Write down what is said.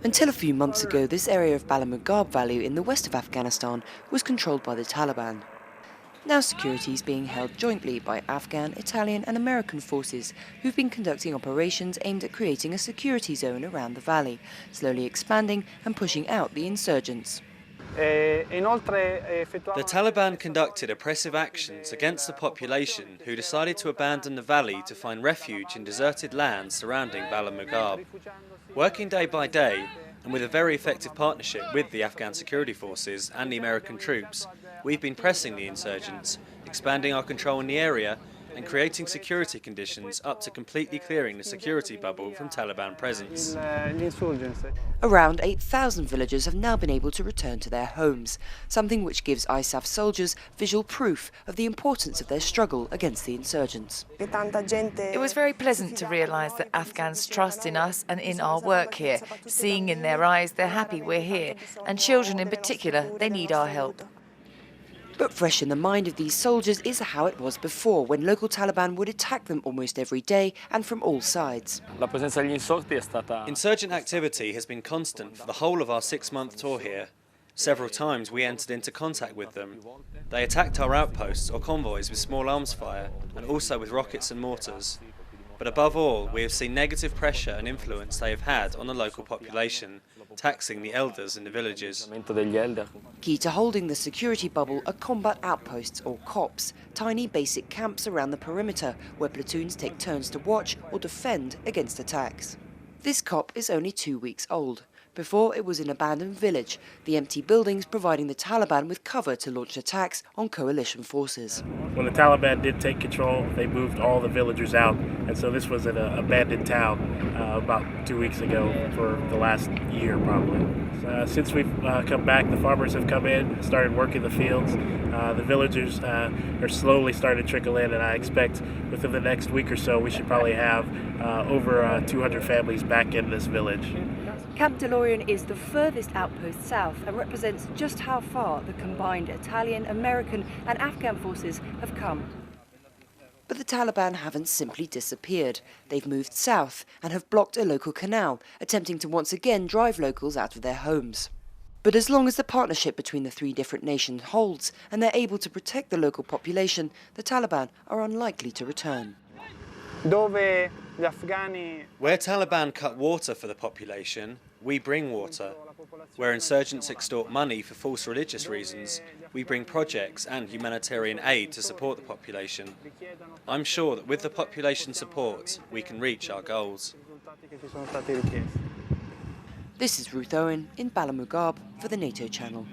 Until a few months ago, this area of Bala Murghab Valley in the west of Afghanistan was controlled by the Taliban. Now security is being held jointly by Afghan, Italian and American forces who've been conducting operations aimed at creating a security zone around the valley, slowly expanding and pushing out the insurgents. The Taliban conducted oppressive actions against the population who decided to abandon the valley to find refuge in deserted lands surrounding Bala Murghab. Working day by day, and with a very effective partnership with the Afghan security forces and the American troops, we've been pressing the insurgents, expanding our control in the area and creating security conditions up to completely clearing the security bubble from Taliban presence. Around 8,000 villagers have now been able to return to their homes, something which gives ISAF soldiers visual proof of the importance of their struggle against the insurgents. It was very pleasant to realise that Afghans trust in us and in our work here. Seeing in their eyes they're happy we're here, and children in particular, they need our help. But fresh in the mind of these soldiers is how it was before, when local Taliban would attack them almost every day and from all sides. Insurgent activity has been constant for the whole of our 6-month tour here. Several times we entered into contact with them. They attacked our outposts or convoys with small arms fire and also with rockets and mortars. But above all, we have seen negative pressure and influence they have had on the local population, taxing the elders in the villages. Key to holding the security bubble are combat outposts or COPs, tiny basic camps around the perimeter where platoons take turns to watch or defend against attacks. This COP is only 2 weeks old. Before, it was an abandoned village, the empty buildings providing the Taliban with cover to launch attacks on coalition forces. When the Taliban did take control, they moved all the villagers out, and so this was an abandoned town about 2 weeks ago for the last year probably. Since we've come back, the farmers have come in, started working the fields. The villagers are slowly starting to trickle in, and I expect within the next week or so we should probably have over 200 families back in this village. Camp DeLorean is the furthest outpost south and represents just how far the combined Italian, American and Afghan forces have come. But the Taliban haven't simply disappeared. They've moved south and have blocked a local canal, attempting to once again drive locals out of their homes. But as long as the partnership between the three different nations holds and they're able to protect the local population, the Taliban are unlikely to return. Where Taliban cut water for the population, we bring water. Where insurgents extort money for false religious reasons, we bring projects and humanitarian aid to support the population. I'm sure that with the population support, we can reach our goals. This is Ruth Owen in Bala Murghab for the NATO channel.